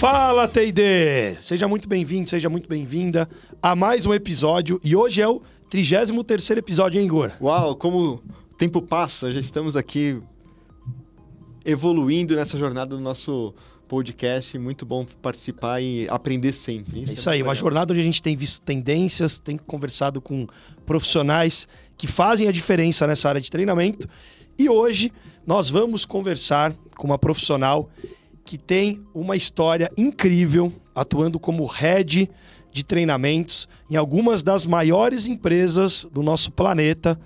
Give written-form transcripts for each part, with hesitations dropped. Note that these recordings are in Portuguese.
Fala, T&D! Seja muito bem-vindo, seja muito bem-vinda a mais um episódio. E hoje é o 33º episódio, hein, Igor? Uau, como o tempo passa, já estamos aqui evoluindo nessa jornada do nosso podcast. Muito bom participar e aprender sempre. Isso aí, uma jornada onde a gente tem visto tendências, tem conversado com profissionais que fazem a diferença nessa área de treinamento. E hoje nós vamos conversar com uma profissional que tem uma história incrível, atuando como head de treinamentos em algumas das maiores empresas do nosso planeta.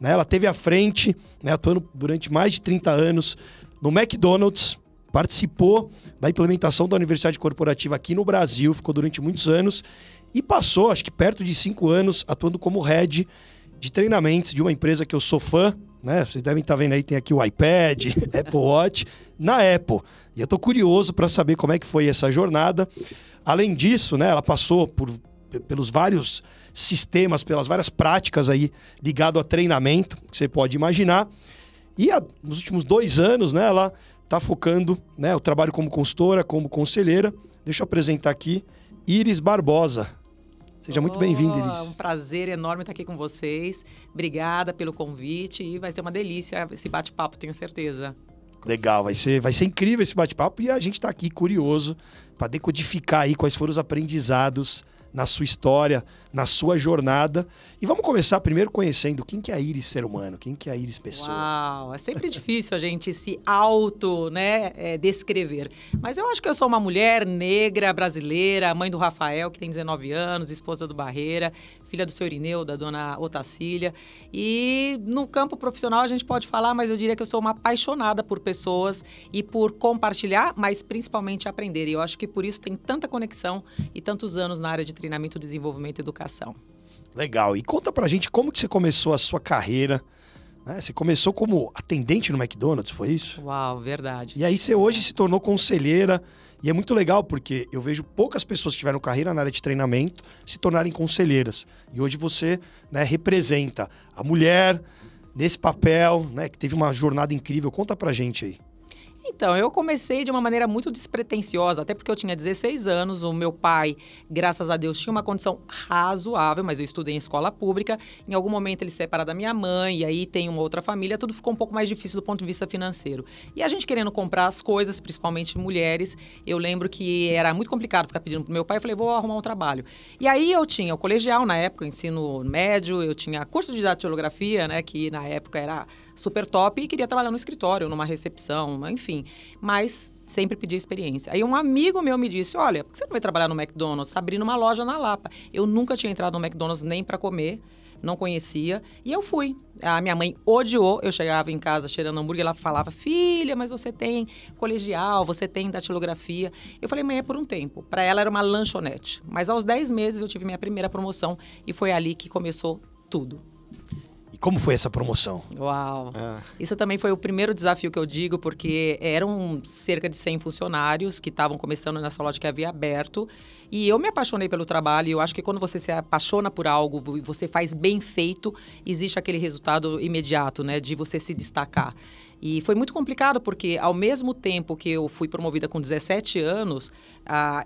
Né? Ela esteve à frente, né, atuando durante mais de 30 anos no McDonald's, participou da implementação da Universidade Corporativa aqui no Brasil, ficou durante muitos anos e passou, acho que perto de 5 anos, atuando como head de treinamentos de uma empresa que eu sou fã, né? Vocês devem estar vendo aí, tem aqui o iPad, Apple Watch, na Apple. E eu estou curioso para saber como é que foi essa jornada. Além disso, né, ela passou pelos vários sistemas, pelas várias práticas aí ligado a treinamento, que você pode imaginar. E nos últimos 2 anos, né, ela está focando, né, o trabalho como consultora, como conselheira. Deixa eu apresentar aqui Iris Barbosa. Seja muito bem-vinda, Iris. Um prazer enorme estar aqui com vocês. Obrigada pelo convite e vai ser uma delícia esse bate-papo, tenho certeza. Legal, vai ser incrível esse bate-papo e a gente está aqui curioso para decodificar aí quais foram os aprendizados na sua história, na sua jornada. E vamos começar primeiro conhecendo quem que é a Iris ser humano, quem que é a Iris pessoa. Uau, é sempre difícil a gente se descrever. Mas eu acho que eu sou uma mulher negra, brasileira, mãe do Rafael, que tem 19 anos, esposa do Barreira, filha do seu Irineu, da dona Otacília. E no campo profissional a gente pode falar, mas eu diria que eu sou uma apaixonada por pessoas e por compartilhar, mas principalmente aprender. E eu acho que por isso tem tanta conexão e tantos anos na área de treinamento, desenvolvimento e educação. Legal. E conta pra gente como que você começou a sua carreira, né? Você começou como atendente no McDonald's, foi isso? Uau, verdade. E aí você hoje se tornou conselheira. E é muito legal porque eu vejo poucas pessoas que tiveram carreira na área de treinamento se tornarem conselheiras. E hoje você, né, representa a mulher nesse papel, né, que teve uma jornada incrível. Conta pra gente aí. Então, eu comecei de uma maneira muito despretensiosa, até porque eu tinha 16 anos, o meu pai, graças a Deus, tinha uma condição razoável, mas eu estudei em escola pública. Em algum momento ele se separa da minha mãe, e aí tem uma outra família, tudo ficou um pouco mais difícil do ponto de vista financeiro. E a gente querendo comprar as coisas, principalmente mulheres, eu lembro que era muito complicado ficar pedindo pro meu pai, eu falei, vou arrumar um trabalho. E aí eu tinha o colegial, na época, ensino médio, eu tinha curso de datilografia, né, que na época era super top, e queria trabalhar no escritório, numa recepção, enfim. Mas sempre pedi experiência. Aí um amigo meu me disse, olha, por que você não vai trabalhar no McDonald's? Abrindo uma loja na Lapa. Eu nunca tinha entrado no McDonald's nem para comer, não conhecia. E eu fui. A minha mãe odiou. Eu chegava em casa cheirando hambúrguer, ela falava, filha, mas você tem colegial, você tem datilografia. Eu falei, mãe, é por um tempo. Para ela era uma lanchonete. Mas aos 10 meses eu tive minha primeira promoção e foi ali que começou tudo. E como foi essa promoção? Uau! Isso também foi o primeiro desafio que eu digo, porque eram cerca de 100 funcionários que estavam começando nessa loja que havia aberto. E eu me apaixonei pelo trabalho e eu acho que quando você se apaixona por algo e você faz bem feito, existe aquele resultado imediato, né, de você se destacar. E foi muito complicado porque, ao mesmo tempo que eu fui promovida com 17 anos,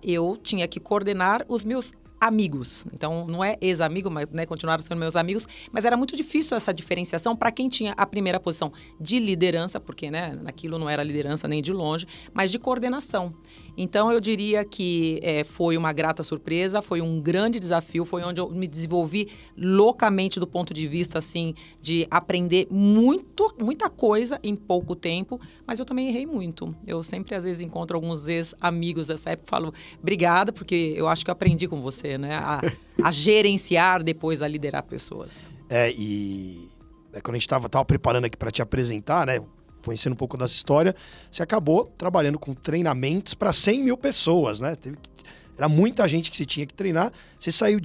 eu tinha que coordenar os meus amigos. Então, não é ex-amigo, mas, né, continuaram sendo meus amigos, mas era muito difícil essa diferenciação para quem tinha a primeira posição de liderança, porque, né, naquilo não era liderança nem de longe, mas de coordenação. Então, eu diria que foi uma grata surpresa, foi um grande desafio, foi onde eu me desenvolvi loucamente do ponto de vista, assim, de aprender muita coisa em pouco tempo, mas eu também errei muito. Eu sempre, às vezes, encontro alguns ex-amigos dessa época e falo, obrigada, porque eu acho que eu aprendi com você, né? A gerenciar, depois a liderar pessoas. Quando a gente tava preparando aqui para te apresentar, né? Conhecendo um pouco dessa história, você acabou trabalhando com treinamentos para 100 mil pessoas, né? Era muita gente que você tinha que treinar. Você saiu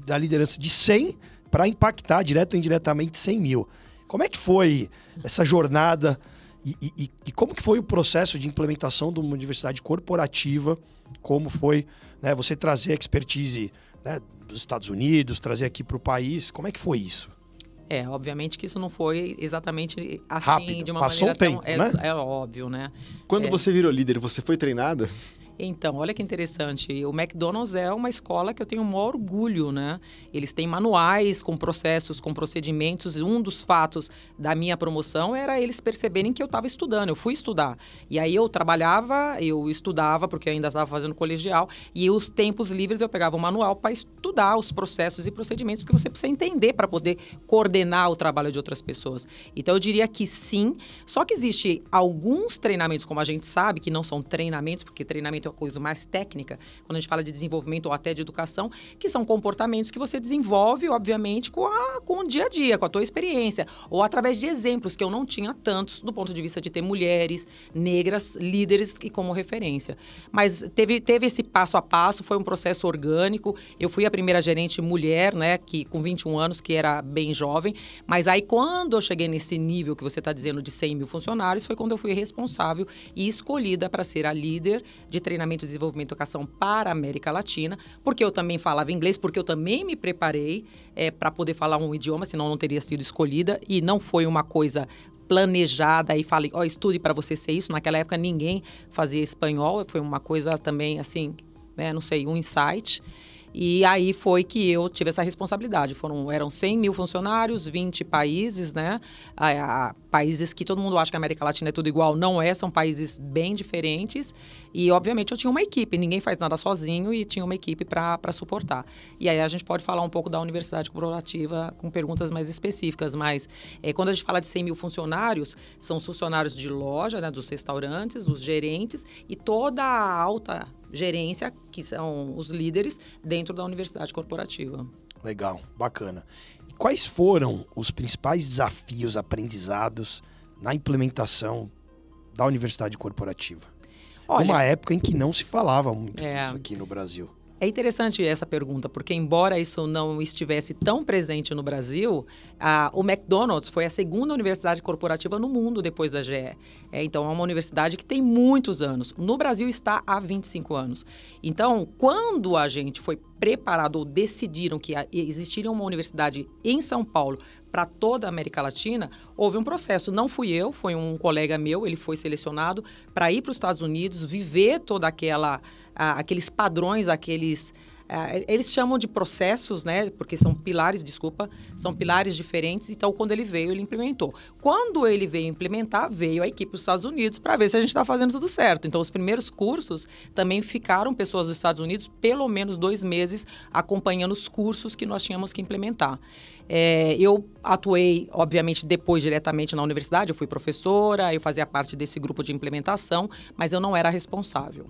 da liderança de 100 para impactar direto ou indiretamente 100 mil. Como é que foi essa jornada e como que foi o processo de implementação de uma universidade corporativa? Como foi, né, você trazer a expertise, né, dos Estados Unidos, trazer aqui para o país? Como é que foi isso? Obviamente que isso não foi exatamente assim, rápido, de uma passou maneira um tempo, né? É óbvio, né? Quando você virou líder, você foi treinada? Então, olha que interessante. O McDonald's é uma escola que eu tenho o maior orgulho, né? Eles têm manuais com processos, com procedimentos. Um dos fatos da minha promoção era eles perceberem que eu estava estudando. Eu fui estudar. E aí eu trabalhava, eu estudava, porque eu ainda estava fazendo colegial. E os tempos livres eu pegava o manual para estudar os processos e procedimentos, porque você precisa entender para poder coordenar o trabalho de outras pessoas. Então, eu diria que sim. Só que existe alguns treinamentos, como a gente sabe, que não são treinamentos, porque treinamento é uma coisa mais técnica, quando a gente fala de desenvolvimento ou até de educação, que são comportamentos que você desenvolve, obviamente, com o dia a dia, com a tua experiência, ou através de exemplos que eu não tinha tantos do ponto de vista de ter mulheres negras, líderes e como referência. Mas teve esse passo a passo, foi um processo orgânico. Eu fui a primeira gerente mulher, né, que com 21 anos, que era bem jovem, mas aí quando eu cheguei nesse nível que você está dizendo de 100 mil funcionários, foi quando eu fui responsável e escolhida para ser a líder de treinamento e desenvolvimento e educação para a América Latina, porque eu também falava inglês, porque eu também me preparei para poder falar um idioma, senão eu não teria sido escolhida, e não foi uma coisa planejada e falei, estude para você ser isso. Naquela época ninguém fazia espanhol, foi uma coisa também assim, né, não sei, um insight. E aí foi que eu tive essa responsabilidade. Eram 100 mil funcionários, 20 países, né? Países que todo mundo acha que a América Latina é tudo igual. Não é, são países bem diferentes. E, obviamente, eu tinha uma equipe. Ninguém faz nada sozinho e tinha uma equipe para suportar. E aí a gente pode falar um pouco da universidade corporativa com perguntas mais específicas. Mas quando a gente fala de 100 mil funcionários, são os funcionários de loja, né, dos restaurantes, os gerentes e toda a alta gerência, que são os líderes dentro da universidade corporativa. Legal, bacana. E quais foram os principais desafios aprendizados na implementação da universidade corporativa? Olha, numa época em que não se falava muito disso aqui no Brasil. É interessante essa pergunta, porque embora isso não estivesse tão presente no Brasil, o McDonald's foi a segunda universidade corporativa no mundo depois da GE. Então, é uma universidade que tem muitos anos. No Brasil está há 25 anos. Então, quando a gente foi preparado ou decidiram que existiria uma universidade em São Paulo para toda a América Latina, houve um processo. Não fui eu, foi um colega meu, ele foi selecionado para ir para os Estados Unidos, viver toda aqueles padrões, eles chamam de processos, né? Porque são pilares, são pilares diferentes. Então, quando ele veio, ele implementou. Quando ele veio implementar, veio a equipe dos Estados Unidos para ver se a gente está fazendo tudo certo. Então, os primeiros cursos também ficaram pessoas dos Estados Unidos pelo menos 2 meses acompanhando os cursos que nós tínhamos que implementar. Eu atuei, obviamente, depois diretamente na universidade. Eu fui professora, eu fazia parte desse grupo de implementação, mas eu não era responsável.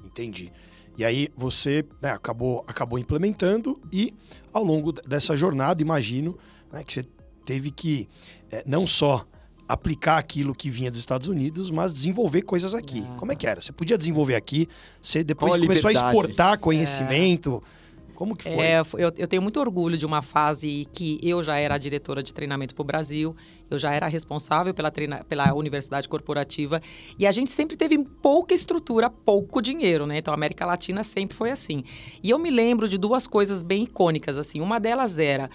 Entendi. E aí você acabou implementando e ao longo dessa jornada, imagino, que você teve que não só aplicar aquilo que vinha dos Estados Unidos, mas desenvolver coisas aqui. Como é que era? Você podia desenvolver aqui, você depois começou a exportar conhecimento. Como que foi? Eu tenho muito orgulho de uma fase que eu já era a diretora de treinamento para o Brasil, eu já era responsável pela universidade corporativa e a gente sempre teve pouca estrutura, pouco dinheiro, né? Então, a América Latina sempre foi assim. E eu me lembro de 2 coisas bem icônicas, assim. Uma delas era,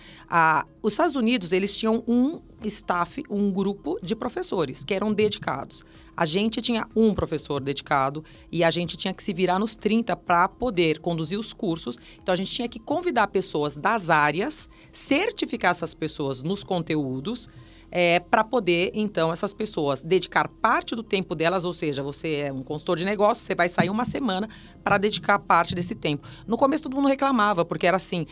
os Estados Unidos, eles tinham um staff, um grupo de professores que eram dedicados. A gente tinha um professor dedicado e a gente tinha que se virar nos 30 para poder conduzir os cursos. Então, a gente tinha que convidar pessoas das áreas, certificar essas pessoas nos conteúdos, para poder, então, essas pessoas dedicar parte do tempo delas, ou seja, você é um consultor de negócio, você vai sair uma semana para dedicar parte desse tempo. No começo, todo mundo reclamava, porque era assim,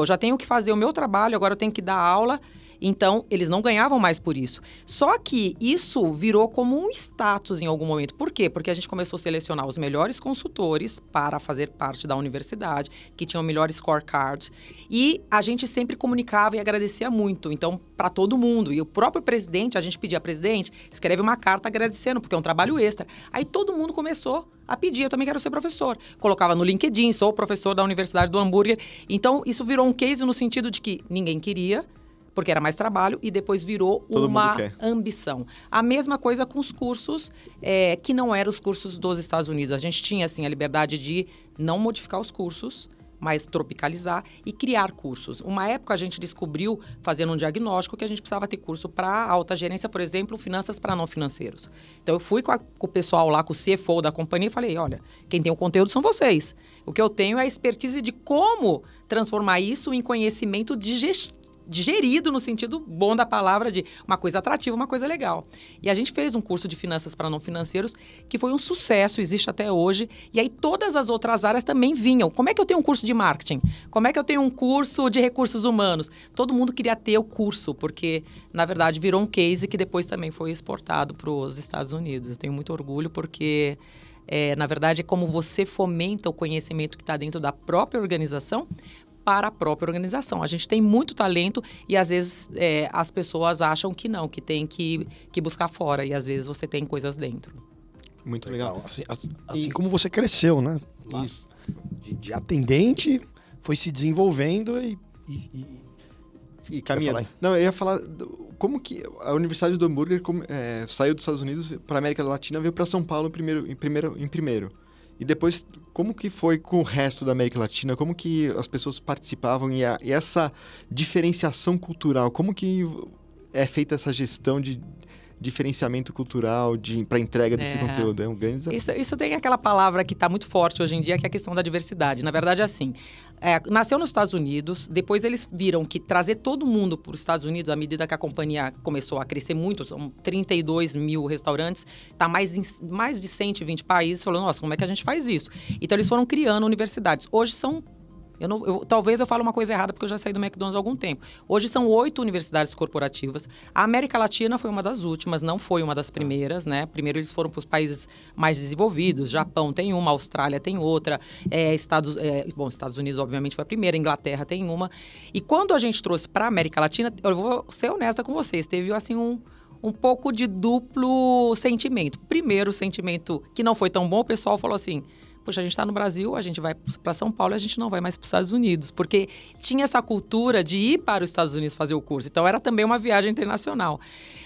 já tenho que fazer o meu trabalho, agora eu tenho que dar aula. Então, eles não ganhavam mais por isso. Só que isso virou como um status em algum momento. Por quê? Porque a gente começou a selecionar os melhores consultores para fazer parte da universidade, que tinham melhores scorecards. E a gente sempre comunicava e agradecia muito. Então, para todo mundo. E o próprio presidente, a gente pedia, presidente, escreve uma carta agradecendo, porque é um trabalho extra. Aí todo mundo começou a pedir, eu também quero ser professor. Colocava no LinkedIn, sou professor da Universidade do Hambúrguer. Então, isso virou um case no sentido de que ninguém queria, porque era mais trabalho, e depois virou uma ambição. A mesma coisa com os cursos, que não eram os cursos dos Estados Unidos. A gente tinha, assim, a liberdade de não modificar os cursos, mas tropicalizar e criar cursos. Uma época a gente descobriu, fazendo um diagnóstico, que a gente precisava ter curso para alta gerência, por exemplo, finanças para não financeiros. Então eu fui com o pessoal lá, com o CFO da companhia e falei, olha, quem tem o conteúdo são vocês. O que eu tenho é a expertise de como transformar isso em conhecimento digerido no sentido bom da palavra, de uma coisa atrativa, uma coisa legal. E a gente fez um curso de finanças para não financeiros que foi um sucesso, existe até hoje. E aí todas as outras áreas também vinham. Como é que eu tenho um curso de marketing? Como é que eu tenho um curso de recursos humanos? Todo mundo queria ter o curso, porque, na verdade, virou um case que depois também foi exportado para os Estados Unidos. Eu tenho muito orgulho porque, na verdade, é como você fomenta o conhecimento que está dentro da própria organização para a própria organização. A gente tem muito talento e, às vezes, as pessoas acham que não, que tem que buscar fora. E, às vezes, você tem coisas dentro. Muito legal. Assim como você cresceu, né? Lá, Isso. De atendente, foi se desenvolvendo e caminhando. Não, eu ia falar como que a Universidade do Hambúrguer saiu dos Estados Unidos para a América Latina, veio para São Paulo em primeiro. E depois, como que foi com o resto da América Latina? Como que as pessoas participavam e essa diferenciação cultural? Como que é feita essa gestão de diferenciamento cultural para entrega desse conteúdo? É um grande desafio. Isso tem aquela palavra que está muito forte hoje em dia, que é a questão da diversidade. Na verdade, é assim, nasceu nos Estados Unidos, depois eles viram que trazer todo mundo para os Estados Unidos, à medida que a companhia começou a crescer muito, são 32 mil restaurantes, está mais de 120 países, falou, nossa, como é que a gente faz isso? Então, eles foram criando universidades. Hoje são... talvez eu fale uma coisa errada, porque eu já saí do McDonald's há algum tempo. Hoje são 8 universidades corporativas. A América Latina foi uma das últimas, não foi uma das primeiras, né? Primeiro eles foram para os países mais desenvolvidos. Japão tem uma, Austrália tem outra. Estados Unidos, obviamente, foi a primeira. Inglaterra tem uma. E quando a gente trouxe para a América Latina, eu vou ser honesta com vocês, teve assim um pouco de duplo sentimento. Primeiro, o sentimento que não foi tão bom, o pessoal falou assim... Poxa, a gente está no Brasil, a gente vai para São Paulo e a gente não vai mais para os Estados Unidos. Porque tinha essa cultura de ir para os Estados Unidos fazer o curso. Então, era também uma viagem internacional.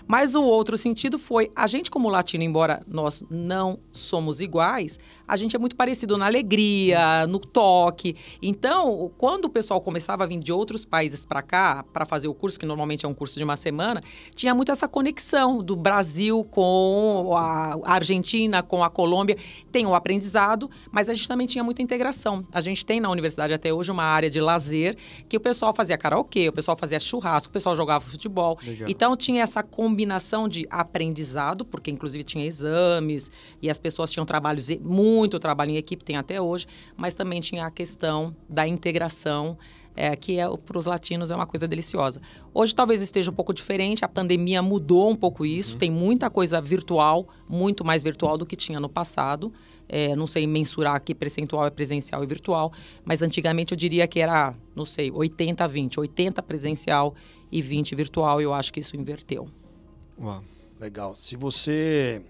Mas o outro sentido foi, a gente como latino, embora nós não somos iguais, a gente é muito parecido na alegria, no toque. Então, quando o pessoal começava a vir de outros países para cá, para fazer o curso, que normalmente é um curso de uma semana, tinha muito essa conexão do Brasil com a Argentina, com a Colômbia. Tem o aprendizado, mas a gente também tinha muita integração. A gente tem na universidade até hoje uma área de lazer, que o pessoal fazia karaokê, o pessoal fazia churrasco, o pessoal jogava futebol. Legal. Então, tinha essa combinação de aprendizado, porque inclusive tinha exames e as pessoas tinham muito trabalho em equipe, tem até hoje, mas também tinha a questão da integração, que para os latinos é uma coisa deliciosa. Hoje talvez esteja um pouco diferente, a pandemia mudou um pouco isso, tem muita coisa virtual, muito mais virtual do que tinha no passado. Não sei mensurar que percentual é presencial e virtual, mas antigamente eu diria que era, não sei, 80-20, 80 presencial e 20 virtual, e eu acho que isso inverteu. Uau. Legal. Se você...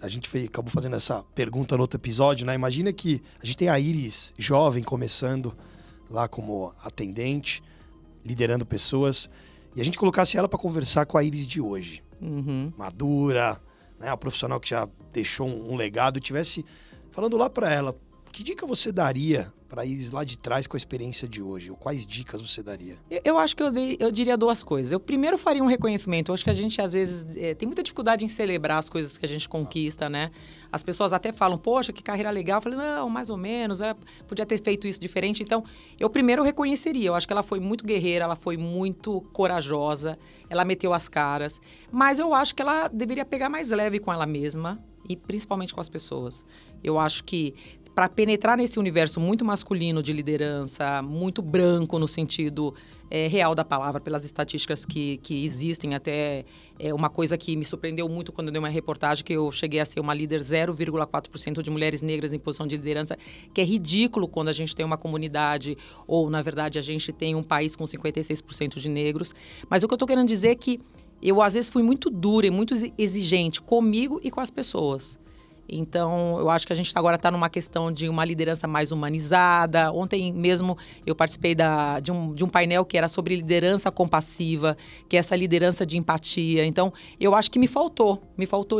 a gente acabou fazendo essa pergunta no outro episódio, né? Imagina que a gente tem a Iris jovem começando lá como atendente, liderando pessoas, e a gente colocasse ela para conversar com a Iris de hoje. Uhum. Madura, né? A profissional que já deixou um legado, e tivesse falando lá para ela, que dica você daria para Iris lá de trás com a experiência de hoje? Ou quais dicas você daria? Eu acho que eu diria duas coisas. Eu primeiro faria um reconhecimento. Eu acho que a gente, às vezes, tem muita dificuldade em celebrar as coisas que a gente conquista, né? As pessoas até falam, poxa, que carreira legal. Eu falei, não, mais ou menos, podia ter feito isso diferente. Então, eu primeiro reconheceria. Eu acho que ela foi muito guerreira, ela foi muito corajosa, ela meteu as caras. Mas eu acho que ela deveria pegar mais leve com ela mesma e principalmente com as pessoas. Eu acho que para penetrar nesse universo muito masculino de liderança, muito branco no sentido real da palavra, pelas estatísticas que existem, até uma coisa que me surpreendeu muito quando eu dei uma reportagem, que eu cheguei a ser uma líder 0,4% de mulheres negras em posição de liderança, que é ridículo quando a gente tem uma comunidade, ou na verdade a gente tem um país com 56% de negros. Mas o que eu estou querendo dizer é que eu às vezes fui muito dura e muito exigente comigo e com as pessoas. Então, eu acho que a gente agora está numa questão de uma liderança mais humanizada. Ontem mesmo eu participei de um painel que era sobre liderança compassiva, que é essa liderança de empatia. Então, eu acho que me faltou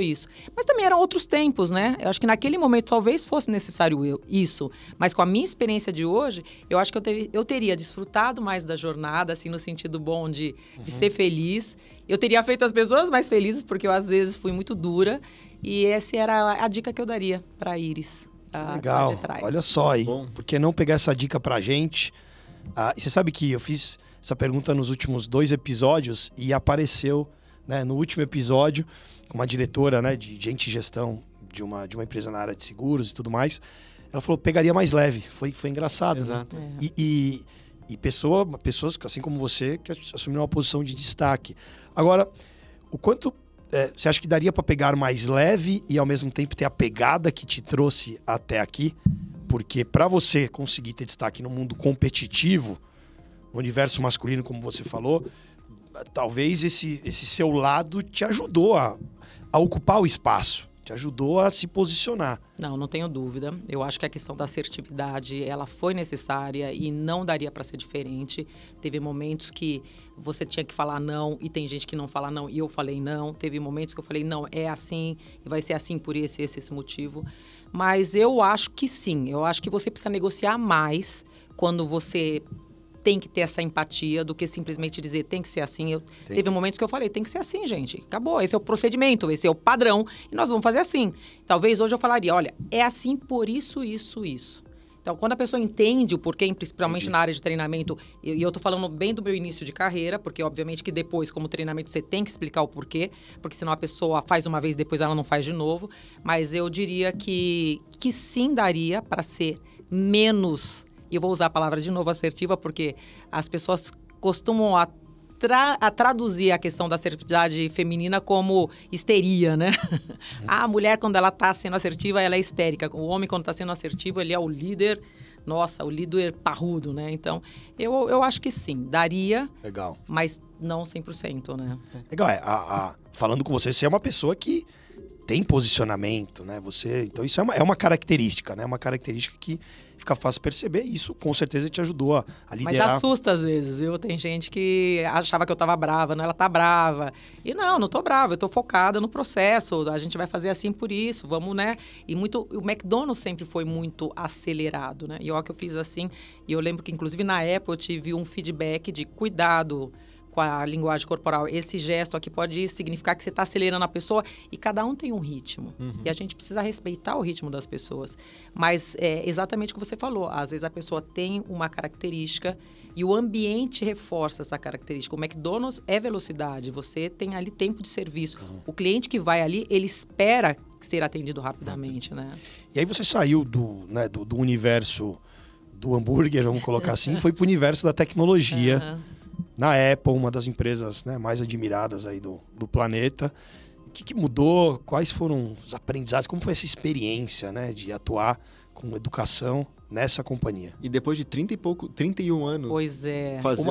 isso. Mas também eram outros tempos, né? Eu acho que naquele momento talvez fosse necessário isso. Mas com a minha experiência de hoje, eu acho que eu teria desfrutado mais da jornada, assim, no sentido bom de ser feliz. Eu teria feito as pessoas mais felizes, porque eu, às vezes, fui muito dura. E essa era a dica que eu daria para a Iris. Legal, olha só aí. Por que não pegar essa dica pra gente? E você sabe que eu fiz essa pergunta nos últimos 2 episódios e apareceu, né, no último episódio, com uma diretora, né, de gente e gestão de uma empresa na área de seguros e tudo mais. Ela falou, pegaria mais leve. Foi engraçado. Exato. Né? E pessoas, assim como você, que assumiram uma posição de destaque. Agora, o quanto... você acha que daria para pegar mais leve e ao mesmo tempo ter a pegada que te trouxe até aqui? Porque para você conseguir ter destaque no mundo competitivo, no universo masculino, como você falou, talvez esse seu lado te ajudou a ocupar o espaço, te ajudou a se posicionar. Não tenho dúvida. Eu acho que a questão da assertividade, ela foi necessária e não daria para ser diferente. Teve momentos que você tinha que falar não e tem gente que não fala não e eu falei não. Teve momentos que eu falei não, é assim e vai ser assim por esse motivo. Mas eu acho que sim. Eu acho que você precisa negociar mais quando você tem que ter essa empatia do que simplesmente dizer tem que ser assim. Teve momentos que eu falei, tem que ser assim, gente. Acabou, esse é o procedimento, esse é o padrão e nós vamos fazer assim. Talvez hoje eu falaria, olha, é assim por isso. Então, quando a pessoa entende o porquê, principalmente na área de treinamento, e eu tô falando bem do meu início de carreira, porque obviamente que depois, como treinamento, você tem que explicar o porquê, porque senão a pessoa faz uma vez, depois ela não faz de novo. Mas eu diria que sim daria para ser menos... E eu vou usar a palavra de novo, assertiva, porque as pessoas costumam a traduzir a questão da assertividade feminina como histeria, né? A mulher, quando ela está sendo assertiva, ela é histérica. O homem, quando está sendo assertivo, ele é o líder, o líder parrudo, né? Então, eu acho que sim, daria. Legal. Mas não 100%, né? Legal, falando com você, você é uma pessoa que tem posicionamento, né? Então isso é uma característica, né? Uma característica que fica fácil perceber. E isso com certeza te ajudou a liderar. Mas assusta às vezes, viu? Tem gente que achava que eu tava brava, não, ela tá brava. E não tô brava, eu tô focada no processo. A gente vai fazer assim por isso, vamos, né? E o McDonald's sempre foi muito acelerado, né? E olha que eu fiz assim. E eu lembro que, inclusive, na Apple eu tive um feedback de cuidado com a linguagem corporal. Esse gesto aqui pode significar que você está acelerando a pessoa e cada um tem um ritmo. E a gente precisa respeitar o ritmo das pessoas. Mas é exatamente o que você falou. Às vezes a pessoa tem uma característica e o ambiente reforça essa característica. O McDonald's é velocidade. Você tem ali tempo de serviço. O cliente que vai ali, ele espera ser atendido rapidamente, né? E aí você saiu do universo do hambúrguer, vamos colocar assim, foi para o universo da tecnologia. Na Apple, uma das empresas, né, mais admiradas aí do planeta. O que mudou? Quais foram os aprendizados? Como foi essa experiência, né, de atuar com educação nessa companhia? E depois de 31 anos... Pois é. Fazer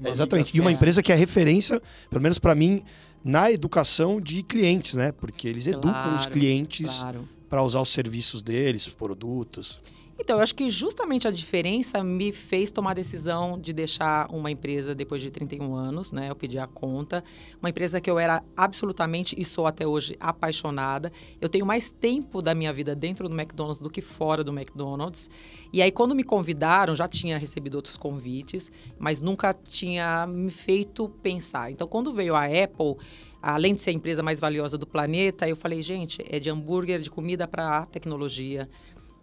exatamente. E uma empresa que é referência, pelo menos para mim, na educação de clientes, né? Porque eles educam os clientes para usar os serviços deles, produtos... Então, eu acho que justamente a diferença me fez tomar a decisão de deixar uma empresa depois de 31 anos, né? Eu pedi a conta. Uma empresa que eu era absolutamente, e sou até hoje, apaixonada. Eu tenho mais tempo da minha vida dentro do McDonald's do que fora do McDonald's. E aí, quando me convidaram, já tinha recebido outros convites, mas nunca tinha me feito pensar. Então, quando veio a Apple... Além de ser a empresa mais valiosa do planeta, eu falei, gente, é de hambúrguer, de comida para tecnologia.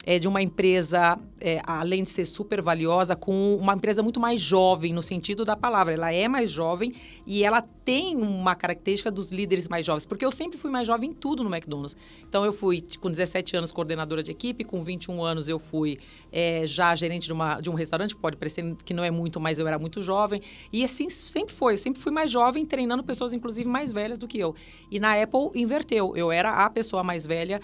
É de uma empresa, além de ser super valiosa, com uma empresa muito mais jovem, no sentido da palavra. Ela é mais jovem e ela tem uma característica dos líderes mais jovens. Porque eu sempre fui mais jovem em tudo no McDonald's. Então, eu fui, com 17 anos, coordenadora de equipe. Com 21 anos, eu fui já gerente de um restaurante. Pode parecer que não é muito, mas eu era muito jovem. E assim, sempre foi. Eu sempre fui mais jovem, treinando pessoas, inclusive, mais velhas do que eu. E na Apple, inverteu. Eu era a pessoa mais velha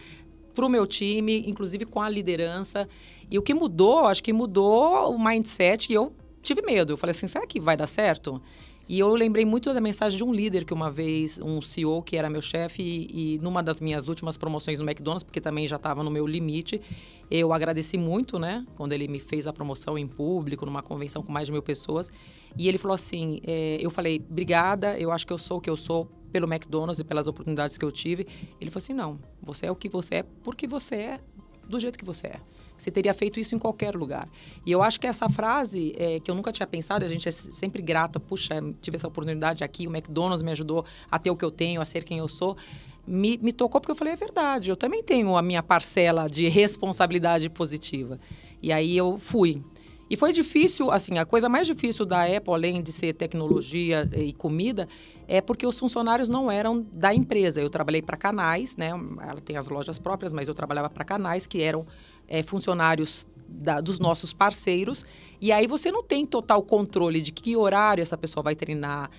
para o meu time, inclusive com a liderança. E o que mudou, acho que mudou o mindset. E eu tive medo. Eu falei assim, será que vai dar certo? E eu lembrei muito da mensagem de um líder que uma vez, um CEO que era meu chefe, e numa das minhas últimas promoções no McDonald's, porque também já estava no meu limite, eu agradeci muito, né? Quando ele me fez a promoção em público, numa convenção com mais de 1.000 pessoas. E ele falou assim, eu falei, obrigada, eu acho que eu sou o que eu sou pelo McDonald's e pelas oportunidades que eu tive. Ele falou assim, não, você é o que você é porque você é do jeito que você é. Você teria feito isso em qualquer lugar. E eu acho que essa frase, que eu nunca tinha pensado, a gente é sempre grata, puxa, tive essa oportunidade aqui, o McDonald's me ajudou a ter o que eu tenho, a ser quem eu sou, me tocou porque eu falei, é verdade, eu também tenho a minha parcela de responsabilidade positiva. E aí eu fui. E foi difícil, assim, a coisa mais difícil da Apple, além de ser tecnologia e comida, é porque os funcionários não eram da empresa. Eu trabalhei para canais, né? Ela tem as lojas próprias, mas eu trabalhava para canais que eram funcionários dos nossos parceiros. E aí você não tem total controle de que horário essa pessoa vai treinar,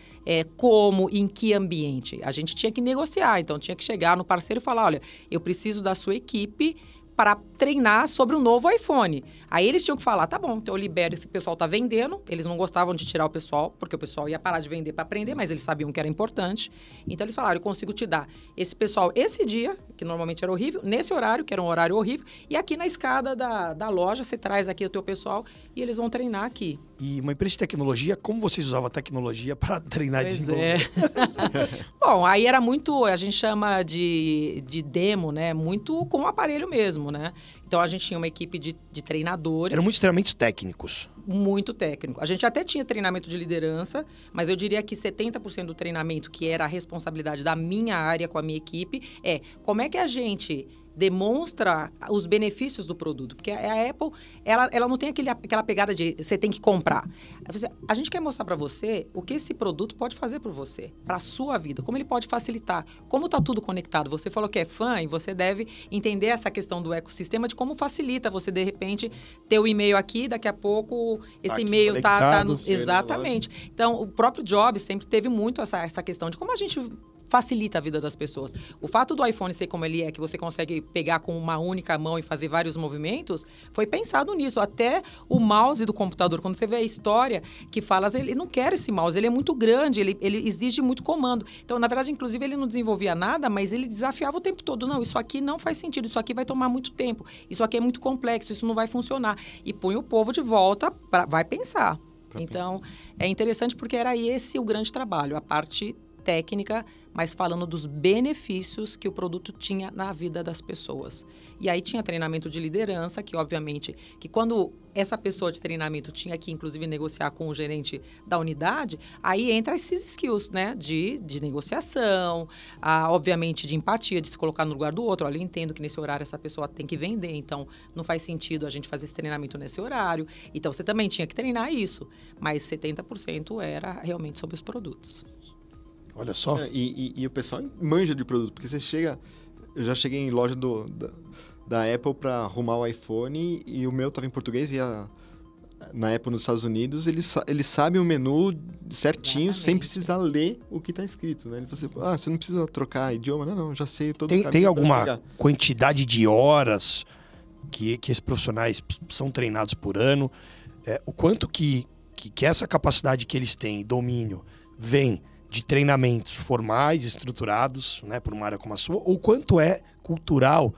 como, em que ambiente. A gente tinha que negociar, então tinha que chegar no parceiro e falar, olha, eu preciso da sua equipe para treinar sobre o novo iPhone. Aí eles tinham que falar, tá bom, então eu libero, esse pessoal tá vendendo, eles não gostavam de tirar o pessoal, porque o pessoal ia parar de vender para aprender, mas eles sabiam que era importante. Então eles falaram, eu consigo te dar esse pessoal esse dia, que normalmente era horrível, nesse horário, que era um horário horrível, e aqui na escada da loja, você traz aqui o teu pessoal e eles vão treinar aqui. E uma empresa de tecnologia, como vocês usavam a tecnologia para treinar e desenvolver? Bom, aí era muito, a gente chama de demo, né? Muito com o aparelho mesmo, né? Então a gente tinha uma equipe de treinadores. Eram muitos treinamentos técnicos. Muito técnico. A gente até tinha treinamento de liderança, mas eu diria que 70% do treinamento, que era a responsabilidade da minha área com a minha equipe, como é que a gente demonstra os benefícios do produto. Porque a Apple, ela não tem aquela pegada de você tem que comprar. A gente quer mostrar para você o que esse produto pode fazer por você, para a sua vida, como ele pode facilitar, como está tudo conectado. Você falou que é fã e você deve entender essa questão do ecossistema, de como facilita você, de repente, ter o e-mail aqui, daqui a pouco esse e-mail tá no... Exatamente. Então, o próprio Jobs sempre teve muito essa questão de como a gente facilita a vida das pessoas. O fato do iPhone ser como ele é, que você consegue pegar com uma única mão e fazer vários movimentos, foi pensado nisso. Até o mouse do computador, quando você vê a história que fala, ele não quer esse mouse, ele é muito grande, ele exige muito comando. Então, na verdade, inclusive, ele não desenvolvia nada, mas ele desafiava o tempo todo. Não, isso aqui não faz sentido, isso aqui vai tomar muito tempo, isso aqui é muito complexo, isso não vai funcionar. E põe o povo de volta, vai pensar. Então, é interessante porque era esse o grande trabalho, a parte técnica, mas falando dos benefícios que o produto tinha na vida das pessoas. E aí tinha treinamento de liderança, que obviamente, que quando essa pessoa de treinamento tinha que, inclusive, negociar com o gerente da unidade, aí entra esses skills, né, de negociação, obviamente de empatia, de se colocar no lugar do outro. Olha, eu entendo que nesse horário essa pessoa tem que vender, então não faz sentido a gente fazer esse treinamento nesse horário. Então, você também tinha que treinar isso, mas 70% era realmente sobre os produtos. Olha só. E o pessoal manja de produto, porque você chega... Eu já cheguei em loja da Apple para arrumar o iPhone e o meu estava em português e na Apple nos Estados Unidos, eles sabem o menu certinho, sem precisar ler o que está escrito, né? Ele fala assim, você não precisa trocar idioma. Não, já sei todo o caminho. Tem alguma quantidade de horas que esses profissionais são treinados por ano? O quanto que essa capacidade que eles têm, domínio, vem de treinamentos formais, estruturados, né, por uma área como a sua, ou quanto é cultural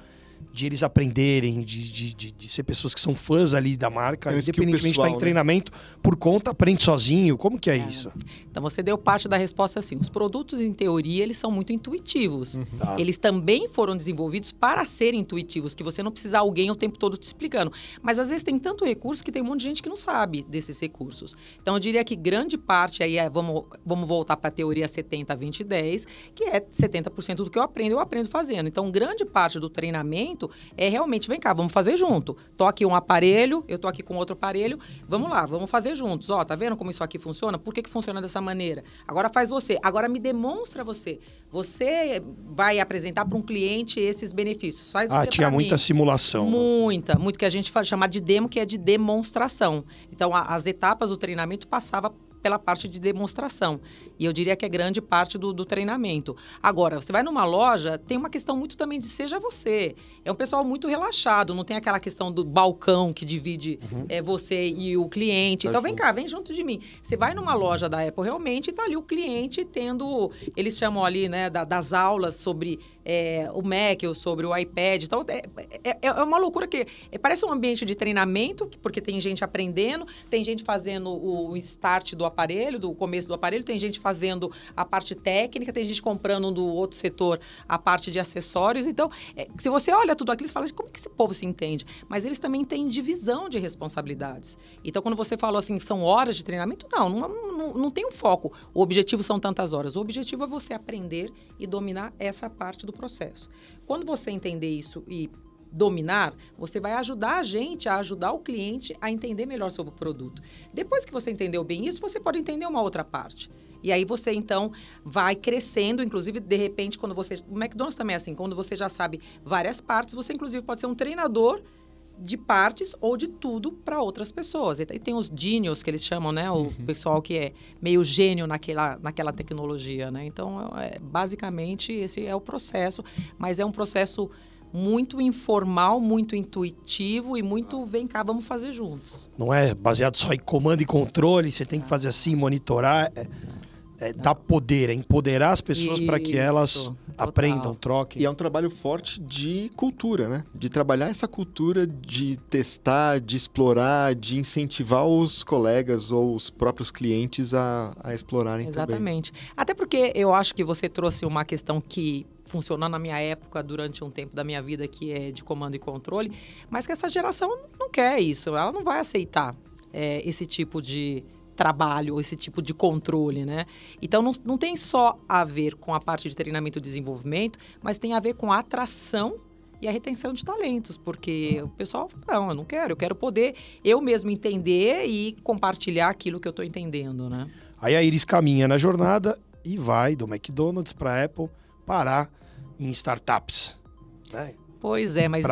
de eles aprenderem, de ser pessoas que são fãs ali da marca, independentemente de estar em treinamento, por conta, aprende sozinho? Como que é isso? Então, você deu parte da resposta assim. Os produtos, em teoria, eles são muito intuitivos. Tá. Eles também foram desenvolvidos para serem intuitivos, que você não precisa alguém o tempo todo te explicando. Mas, às vezes, tem tanto recurso que tem um monte de gente que não sabe desses recursos. Então, eu diria que grande parte, aí vamos voltar para a teoria 70, 20, 10, que é 70% do que eu aprendo fazendo. Então, grande parte do treinamento é realmente, vem cá, vamos fazer junto. Tô aqui um aparelho, eu tô aqui com outro aparelho, vamos lá, vamos fazer juntos. Ó, tá vendo como isso aqui funciona? Por que funciona dessa maneira? Agora faz você. Agora me demonstra você. Você vai apresentar para um cliente esses benefícios. Faz você tinha muita simulação. Muito que a gente chama de demo, que é de demonstração. Então, as etapas do treinamento passava pela parte de demonstração. E eu diria que é grande parte do treinamento. Agora, você vai numa loja, tem uma questão muito também de seja você. É um pessoal muito relaxado, não tem aquela questão do balcão que divide você e o cliente. Então, vem cá, vem junto de mim. Você vai numa loja da Apple realmente e tá ali o cliente tendo... Eles chamam ali, né, das aulas sobre o Mac ou sobre o iPad. Então, é uma loucura que... parece um ambiente de treinamento, porque tem gente aprendendo, tem gente fazendo o start do aparelho, do começo do aparelho, tem gente fazendo a parte técnica, tem gente comprando do outro setor a parte de acessórios. Então, se você olha tudo aquilo, você fala, como que esse povo se entende? Mas eles também têm divisão de responsabilidades. Então, quando você falou assim, são horas de treinamento, não tem um foco. O objetivo são tantas horas. O objetivo é você aprender e dominar essa parte do processo. Quando você entender isso e dominar, você vai ajudar a gente a ajudar o cliente a entender melhor sobre o produto. Depois que você entendeu bem isso, você pode entender uma outra parte. E aí você, então, vai crescendo, inclusive, de repente, quando você... O McDonald's também é assim, quando você já sabe várias partes, você, inclusive, pode ser um treinador de partes ou de tudo para outras pessoas. E tem os genius, que eles chamam, né? O pessoal que é meio gênio naquela tecnologia, né? Então, basicamente, esse é o processo, mas é um processo muito informal, muito intuitivo e muito, vem cá, vamos fazer juntos. Não é baseado só em comando e controle, você tem que fazer assim, monitorar, dar poder, empoderar as pessoas para que elas aprendam, troquem. E é um trabalho forte de cultura, né? De trabalhar essa cultura de testar, de explorar, de incentivar os colegas ou os próprios clientes a explorarem também. Exatamente. Até porque eu acho que você trouxe uma questão que funcionou na minha época, durante um tempo da minha vida, que é de comando e controle, mas que essa geração não quer isso, ela não vai aceitar esse tipo de trabalho, esse tipo de controle, né? Então, não tem só a ver com a parte de treinamento e desenvolvimento, mas tem a ver com a atração e a retenção de talentos, porque o pessoal fala, não, eu não quero, eu quero poder eu mesmo entender e compartilhar aquilo que eu estou entendendo, né? Aí a Iris caminha na jornada e vai do McDonald's para a Apple parar em startups, né? Pois é, mas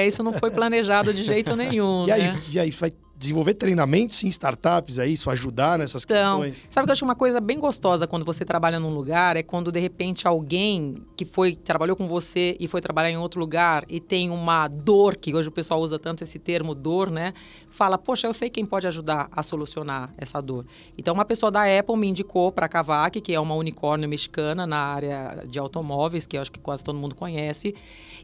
isso não foi planejado de jeito nenhum, E aí vai desenvolver treinamentos em startups, é isso? Ajudar nessas questões? Sabe que eu acho uma coisa bem gostosa quando você trabalha num lugar, é quando, de repente, alguém que trabalhou com você e foi trabalhar em outro lugar e tem uma dor, que hoje o pessoal usa tanto esse termo dor, né? Fala, poxa, eu sei quem pode ajudar a solucionar essa dor. Então, uma pessoa da Apple me indicou para a Kavak, que é uma unicórnio mexicana na área de automóveis, que eu acho que quase todo mundo conhece.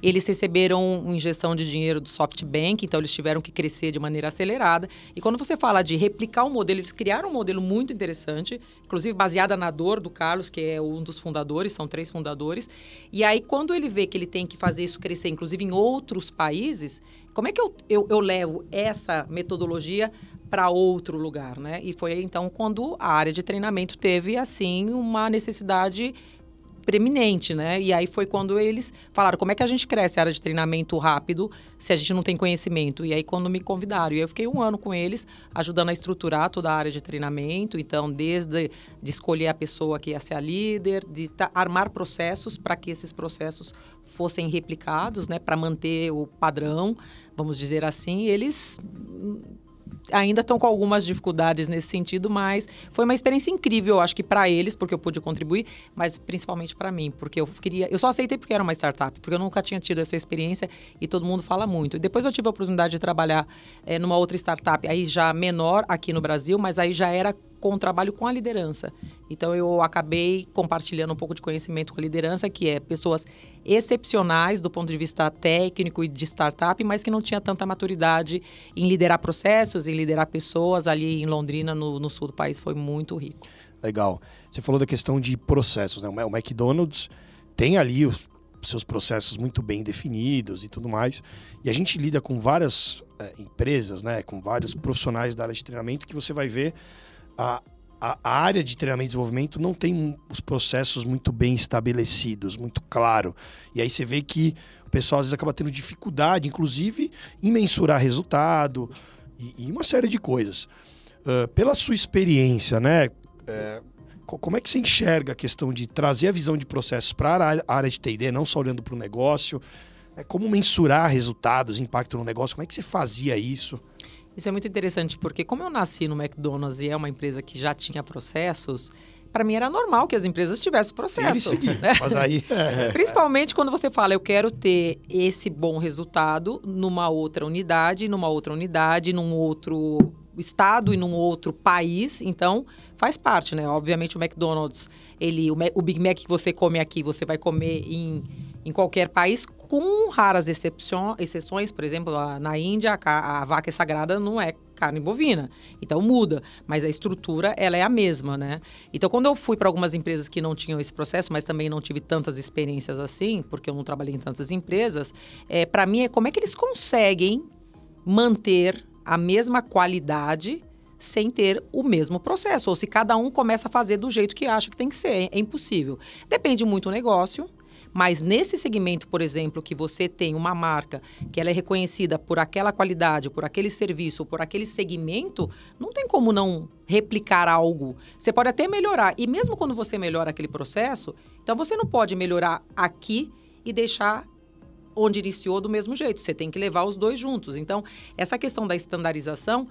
Eles receberam uma injeção de dinheiro do SoftBank, então eles tiveram que crescer de maneira acelerada. E quando você fala de replicar um modelo, eles criaram um modelo muito interessante, inclusive baseada na dor do Carlos, que é um dos fundadores, são 3 fundadores. E aí, quando ele vê que ele tem que fazer isso crescer, inclusive em outros países, como é que eu levo essa metodologia para outro lugar, né? E foi, então, quando a área de treinamento teve, assim, uma necessidade preeminente, né? E aí foi quando eles falaram, como é que a gente cresce a área de treinamento rápido se a gente não tem conhecimento? E aí quando me convidaram, e eu fiquei 1 ano com eles, ajudando a estruturar toda a área de treinamento, então desde de escolher a pessoa que ia ser a líder, de armar processos para que esses processos fossem replicados, né? Para manter o padrão, vamos dizer assim, eles ainda estão com algumas dificuldades nesse sentido, mas foi uma experiência incrível, eu acho que para eles, porque eu pude contribuir, mas principalmente para mim, porque eu só aceitei porque era uma startup, porque eu nunca tinha tido essa experiência e todo mundo fala muito. E depois eu tive a oportunidade de trabalhar numa outra startup, aí já menor aqui no Brasil, mas aí já era com o trabalho com a liderança. Então, eu acabei compartilhando um pouco de conhecimento com a liderança, que é pessoas excepcionais do ponto de vista técnico e de startup, mas que não tinha tanta maturidade em liderar processos, em liderar pessoas. Ali em Londrina, no sul do país, foi muito rico. Legal. Você falou da questão de processos, né? O McDonald's tem ali os seus processos muito bem definidos e tudo mais. E a gente lida com várias empresas, né? Com vários profissionais da área de treinamento que você vai ver a área de treinamento e desenvolvimento não tem os processos muito bem estabelecidos, muito claro. E aí você vê que o pessoal às vezes acaba tendo dificuldade, inclusive, em mensurar resultado e uma série de coisas. Pela sua experiência, né? Como é que você enxerga a questão de trazer a visão de processos para a área de T&D, não só olhando para o negócio? Como mensurar resultados, impacto no negócio? Como é que você fazia isso? Isso é muito interessante, porque como eu nasci no McDonald's e é uma empresa que já tinha processos, para mim era normal que as empresas tivessem processo. Né? Mas aí... Principalmente quando você fala, eu quero ter esse bom resultado numa outra unidade, num outro estado e num outro país. Então, faz parte, né? Obviamente, o McDonald's, o Big Mac que você come aqui, você vai comer em qualquer país, com raras exceções. Por exemplo, na Índia, a vaca é sagrada, não é carne bovina. Então, muda. Mas a estrutura, ela é a mesma, né? Então, quando eu fui para algumas empresas que não tinham esse processo, mas também não tive tantas experiências assim, porque eu não trabalhei em tantas empresas, para mim, é como é que eles conseguem manter a mesma qualidade sem ter o mesmo processo. Ou se cada um começa a fazer do jeito que acha que tem que ser. É impossível. Depende muito do negócio. Mas nesse segmento, por exemplo, que você tem uma marca que ela é reconhecida por aquela qualidade, por aquele serviço, por aquele segmento, não tem como não replicar algo. Você pode até melhorar. E mesmo quando você melhora aquele processo, então você não pode melhorar aqui e deixar onde iniciou do mesmo jeito. Você tem que levar os dois juntos. Então, essa questão da estandarização,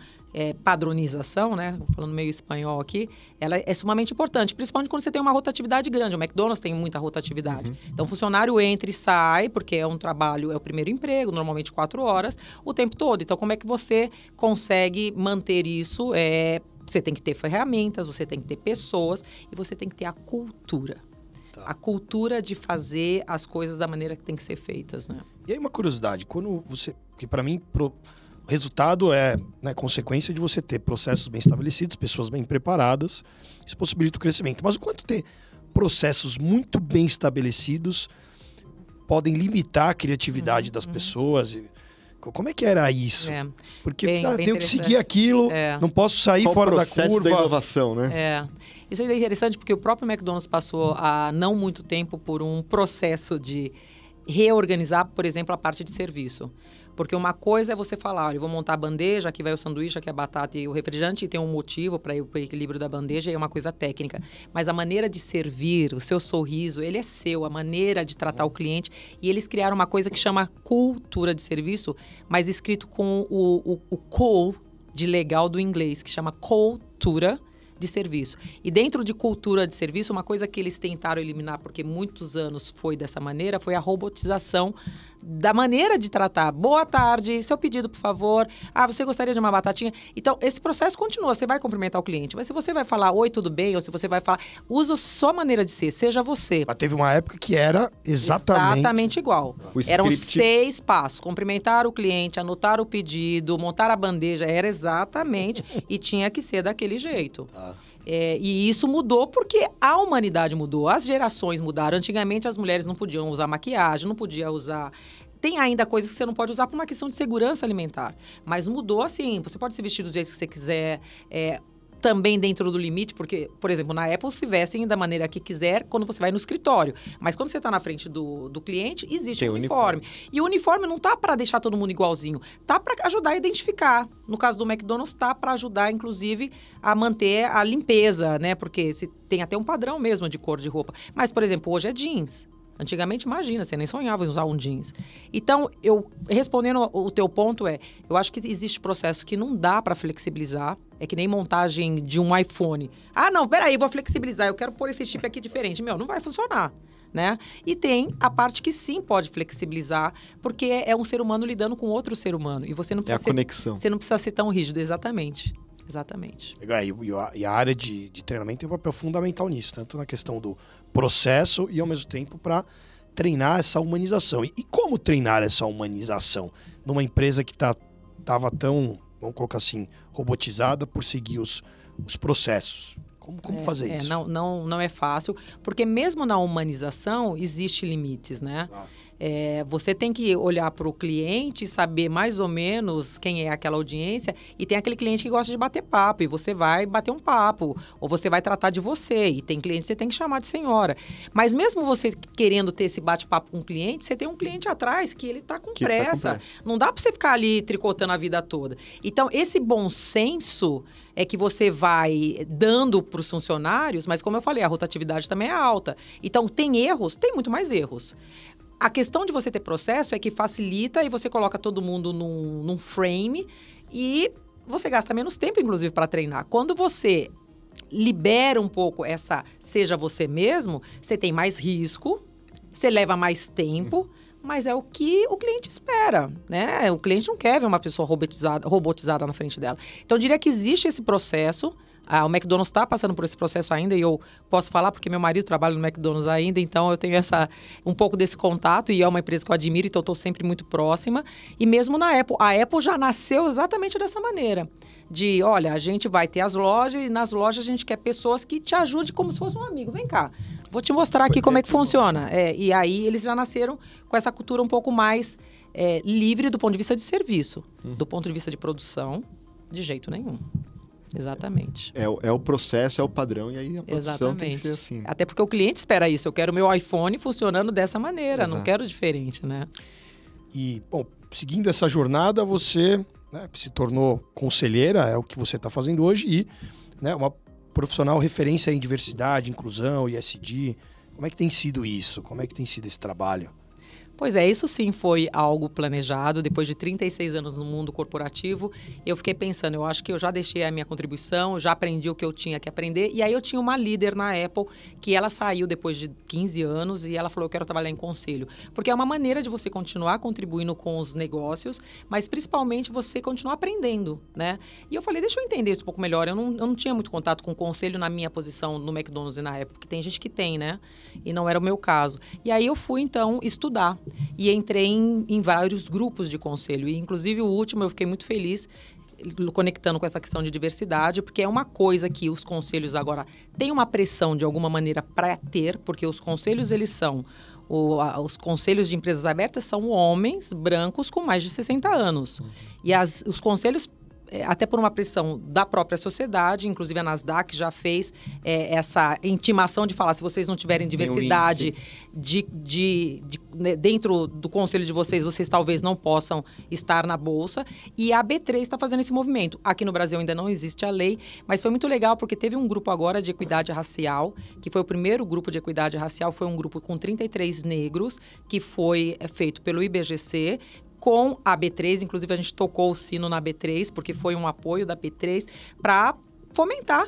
padronização, né? Falando meio espanhol aqui, ela é sumamente importante, principalmente quando você tem uma rotatividade grande. O McDonald's tem muita rotatividade. Então, o funcionário entra e sai, porque é um trabalho, é o primeiro emprego, normalmente 4 horas, o tempo todo. Então, como é que você consegue manter isso? Você tem que ter ferramentas, você tem que ter pessoas e você tem que ter a cultura. A cultura de fazer as coisas da maneira que tem que ser feitas, né? E aí uma curiosidade, quando você... Porque para mim, o resultado é, né, consequência de você ter processos bem estabelecidos, pessoas bem preparadas, isso possibilita o crescimento. Mas o quanto ter processos muito bem estabelecidos podem limitar a criatividade das pessoas? Como é que era isso? Porque eu tenho que seguir aquilo, não posso sair fora da curva. Da inovação, né? Isso é interessante porque o próprio McDonald's passou há não muito tempo por um processo de reorganizar, por exemplo, a parte de serviço. Porque uma coisa é você falar, olha, eu vou montar a bandeja, aqui vai o sanduíche, aqui a batata e o refrigerante, e tem um motivo para o equilíbrio da bandeja, e é uma coisa técnica. Mas a maneira de servir, o seu sorriso, ele é seu, a maneira de tratar o cliente. E eles criaram uma coisa que chama cultura de serviço, mas escrito com o call de legal do inglês, que chama cultura de serviço. E dentro de cultura de serviço, uma coisa que eles tentaram eliminar, porque muitos anos foi dessa maneira, foi a robotização da maneira de tratar. Boa tarde, seu pedido, por favor. Você gostaria de uma batatinha? Então, esse processo continua. Você vai cumprimentar o cliente, mas se você vai falar, oi, tudo bem? Ou se você vai falar, usa a sua maneira de ser, seja você. Mas teve uma época que era exatamente igual. Eram 6 passos. Cumprimentar o cliente, anotar o pedido, montar a bandeja. Era exatamente. E tinha que ser daquele jeito. E isso mudou porque a humanidade mudou, as gerações mudaram. Antigamente, as mulheres não podiam usar maquiagem, não podia usar... Tem ainda coisas que você não pode usar por uma questão de segurança alimentar. Mas mudou assim, você pode se vestir do jeito que você quiser... também dentro do limite, porque, por exemplo, na Apple se vestem da maneira que quiser quando você vai no escritório. Mas quando você está na frente do cliente, existe um uniforme. E o uniforme não tá para deixar todo mundo igualzinho, tá para ajudar a identificar. No caso do McDonald's, tá para ajudar, inclusive, a manter a limpeza, né? Porque se tem até um padrão mesmo de cor de roupa. Mas, por exemplo, hoje é jeans. Antigamente, imagina, você nem sonhava em usar um jeans. Então, respondendo o teu ponto eu acho que existe processo que não dá para flexibilizar. É que nem montagem de um iPhone. Não, peraí, vou flexibilizar, eu quero pôr esse chip aqui diferente. Não vai funcionar, né? E tem a parte que sim pode flexibilizar, porque é um ser humano lidando com outro ser humano. E você não precisa conexão. Você não precisa ser tão rígido, exatamente. E a área de treinamento tem um papel fundamental nisso, tanto na questão do processo e, ao mesmo tempo, para treinar essa humanização. E como treinar essa humanização numa empresa que estava tão, vamos colocar assim, robotizada por seguir os processos? Como fazer isso? Não é fácil, porque mesmo na humanização existem limites, né? Você tem que olhar para o cliente, saber mais ou menos quem é aquela audiência, e tem aquele cliente que gosta de bater papo, e você vai bater um papo, ou você vai tratar de você, e tem cliente que você tem que chamar de senhora. Mas mesmo você querendo ter esse bate-papo com o cliente, você tem um cliente atrás que ele está com pressa. Não dá para você ficar ali tricotando a vida toda. Então, esse bom senso é que você vai dando para os funcionários, mas como eu falei, a rotatividade também é alta. Então, tem erros? Tem muito mais erros. A questão de você ter processo é que facilita e você coloca todo mundo num frame e você gasta menos tempo, inclusive, para treinar. Quando você libera um pouco essa seja você mesmo, você tem mais risco, você leva mais tempo, mas é o que o cliente espera, né? O cliente não quer ver uma pessoa robotizada na frente dela. Então, eu diria que existe esse processo. O McDonald's está passando por esse processo ainda e eu posso falar porque meu marido trabalha no McDonald's ainda, então eu tenho um pouco desse contato e é uma empresa que eu admiro, então eu estou sempre muito próxima. E mesmo na Apple, a Apple já nasceu exatamente dessa maneira. Olha, a gente vai ter as lojas e nas lojas a gente quer pessoas que te ajudem como se fosse um amigo. Vem cá, vou te mostrar aqui como é que funciona. E aí eles já nasceram com essa cultura um pouco mais livre do ponto de vista de serviço. Do ponto de vista de produção, de jeito nenhum. Exatamente. É o processo, é o padrão, e aí a produção tem que ser assim. Até porque o cliente espera isso. Eu quero o meu iPhone funcionando dessa maneira, não quero diferente, né? E, bom, seguindo essa jornada, você se tornou conselheira, é o que você está fazendo hoje, e uma profissional referência em diversidade, inclusão, ESG. Como é que tem sido isso? Como é que tem sido esse trabalho? Pois é, isso sim foi algo planejado. Depois de 36 anos no mundo corporativo, eu fiquei pensando, eu acho que eu já deixei a minha contribuição, já aprendi o que eu tinha que aprender. E aí eu tinha uma líder na Apple, que ela saiu depois de 15 anos e ela falou, eu quero trabalhar em conselho. Porque é uma maneira de você continuar contribuindo com os negócios, mas principalmente você continuar aprendendo, né? E eu falei, deixa eu entender isso um pouco melhor. Eu não tinha muito contato com o conselho na minha posição no McDonald's e na Apple, porque tem gente que tem, né? E não era o meu caso. E aí eu fui, então, estudar. E entrei em vários grupos de conselho. E, inclusive, o último eu fiquei muito feliz conectando com essa questão de diversidade, porque é uma coisa que os conselhos agora têm uma pressão, de alguma maneira, para ter, porque os conselhos, eles são... Os conselhos de empresas abertas são homens brancos com mais de 60 anos. E os conselhos... até por uma pressão da própria sociedade, inclusive a Nasdaq já fez essa intimação de falar, se vocês não tiverem diversidade dentro do conselho de vocês talvez não possam estar na Bolsa. E a B3 está fazendo esse movimento. Aqui no Brasil ainda não existe a lei, mas foi muito legal porque teve um grupo agora de equidade racial, que foi o primeiro grupo de equidade racial, foi um grupo com 33 negros, que foi feito pelo IBGC, com a B3, inclusive a gente tocou o sino na B3, porque foi um apoio da B3 para fomentar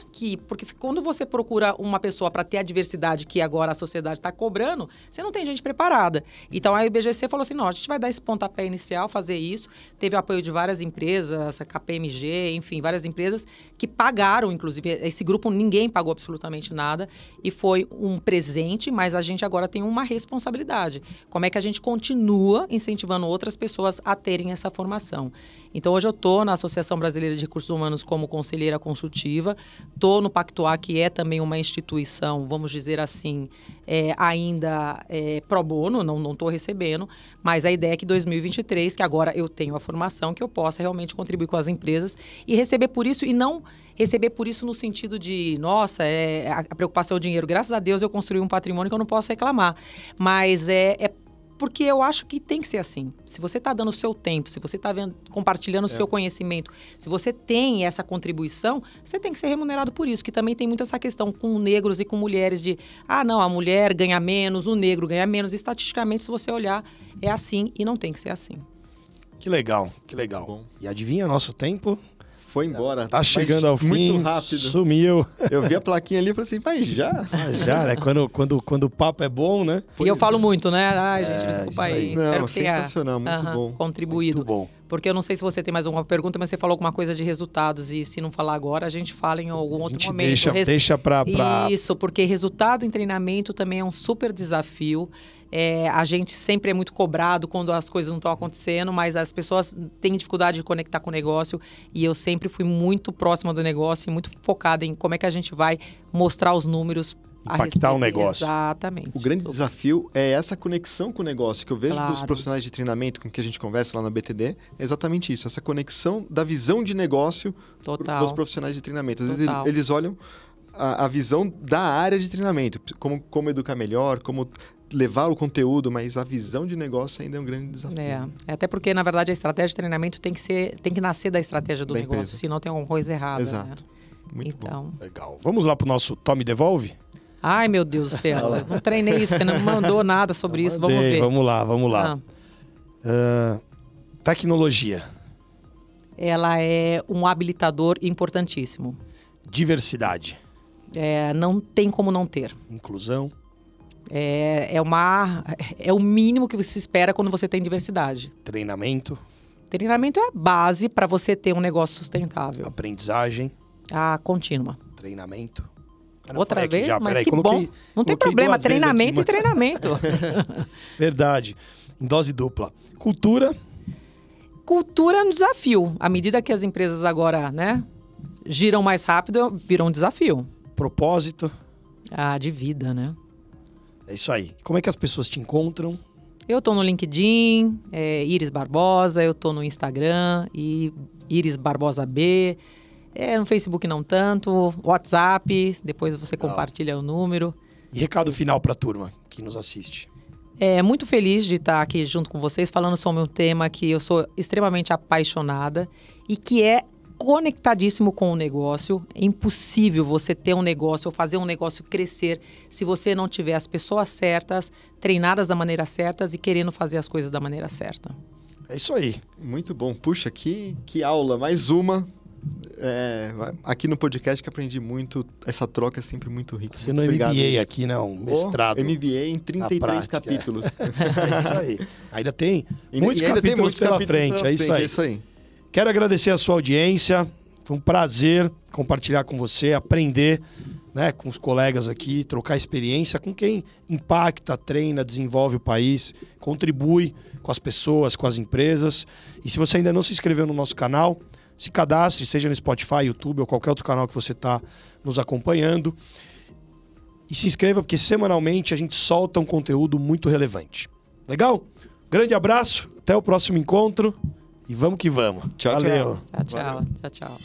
porque quando você procura uma pessoa para ter a diversidade que agora a sociedade está cobrando, você não tem gente preparada. Então a IBGC falou assim, não, a gente vai dar esse pontapé inicial, fazer isso. Teve apoio de várias empresas, a KPMG, enfim, várias empresas que pagaram, inclusive, esse grupo ninguém pagou absolutamente nada e foi um presente, mas a gente agora tem uma responsabilidade. Como é que a gente continua incentivando outras pessoas a terem essa formação? Então hoje eu estou na Associação Brasileira de Recursos Humanos como conselheira consultiva. Estou no Pactuar, que é também uma instituição, vamos dizer assim, ainda pro bono, não estou recebendo, mas a ideia é que 2023, que agora eu tenho a formação, que eu possa realmente contribuir com as empresas e receber por isso, e não receber por isso no sentido de, nossa, a preocupação é o dinheiro. Graças a Deus eu construí um patrimônio que eu não posso reclamar, mas porque eu acho que tem que ser assim. Se você está dando o seu tempo, se você está compartilhando o seu conhecimento, se você tem essa contribuição, você tem que ser remunerado por isso, que também tem muito essa questão com negros e com mulheres de, não, a mulher ganha menos, o negro ganha menos. Estatisticamente, se você olhar, é assim e não tem que ser assim. Que legal, que legal. Bom. E adivinha nosso tempo? Foi embora. Tá chegando ao fim. Muito rápido. Sumiu. Eu vi a plaquinha ali e falei assim, mas já? Já, né? Quando o papo é bom, né? E eu falo muito, né? Ai, gente, desculpa aí. Não, Espero que sensacional, muito bom. Contribuído. Muito bom. Porque eu não sei se você tem mais alguma pergunta, mas você falou alguma coisa de resultados. E se não falar agora, a gente fala em algum outro momento. Deixa pra... Isso, porque resultado em treinamento também é um super desafio. A gente sempre é muito cobrado quando as coisas não estão acontecendo, mas as pessoas têm dificuldade de conectar com o negócio. E eu sempre fui muito próxima do negócio e muito focada em como é que a gente vai mostrar os números. Impactar o negócio. Exatamente. O grande desafio é essa conexão com o negócio, que eu vejo dos profissionais de treinamento com que a gente conversa lá na BTD, é exatamente isso, essa conexão da visão de negócio dos profissionais de treinamento. Às vezes eles olham a visão da área de treinamento, como educar melhor, como levar o conteúdo, mas a visão de negócio ainda é um grande desafio. Até porque, na verdade, a estratégia de treinamento tem que nascer da estratégia do negócio, empresa. Senão tem alguma coisa errada. Exato. Né? Muito bom. Legal. Vamos lá pro nosso Tome Devolve? Ai, meu Deus do céu. Eu não treinei isso, você não mandou nada sobre isso. Vamos ver. Vamos lá. Tecnologia. ela é um habilitador importantíssimo. Diversidade. Não tem como não ter. Inclusão. É o mínimo que você espera quando você tem diversidade. Treinamento. Treinamento é a base para você ter um negócio sustentável. Aprendizagem. Contínua. Treinamento. Outra vez? Já, Mas peraí, que bom. Não tem problema, treinamento e treinamento. Verdade. Em dose dupla. Cultura. Cultura é um desafio. À medida que as empresas agora, giram mais rápido, virou um desafio. Propósito. De vida, né? É isso aí. Como é que as pessoas te encontram? Eu tô no LinkedIn, Iris Barbosa, eu tô no Instagram, Iris Barbosa B. No Facebook não tanto, WhatsApp, depois você compartilha o número. E recado final para a turma que nos assiste. Muito feliz de estar aqui junto com vocês, falando sobre um tema que eu sou extremamente apaixonada e que é conectadíssimo com o negócio. É impossível você ter um negócio ou fazer um negócio crescer se você não tiver as pessoas certas, treinadas da maneira certa e querendo fazer as coisas da maneira certa. É isso aí. Muito bom. Puxa, que aula. Mais uma. Aqui no podcast que aprendi muito. Essa troca é sempre muito rica. Você no MBA aqui, né? Um mestrado. MBA em 33 capítulos. É isso aí. Ainda tem muitos capítulos pela frente. É isso aí. Quero agradecer a sua audiência. Foi um prazer compartilhar com você, aprender, com os colegas aqui, trocar experiência com quem impacta, treina, desenvolve o país, contribui com as pessoas, com as empresas. E se você ainda não se inscreveu no nosso canal, se cadastre, seja no Spotify, YouTube ou qualquer outro canal que você está nos acompanhando. E se inscreva, porque semanalmente a gente solta um conteúdo muito relevante. Legal? Grande abraço, até o próximo encontro. E vamos que vamos. Tchau, valeu. Tchau.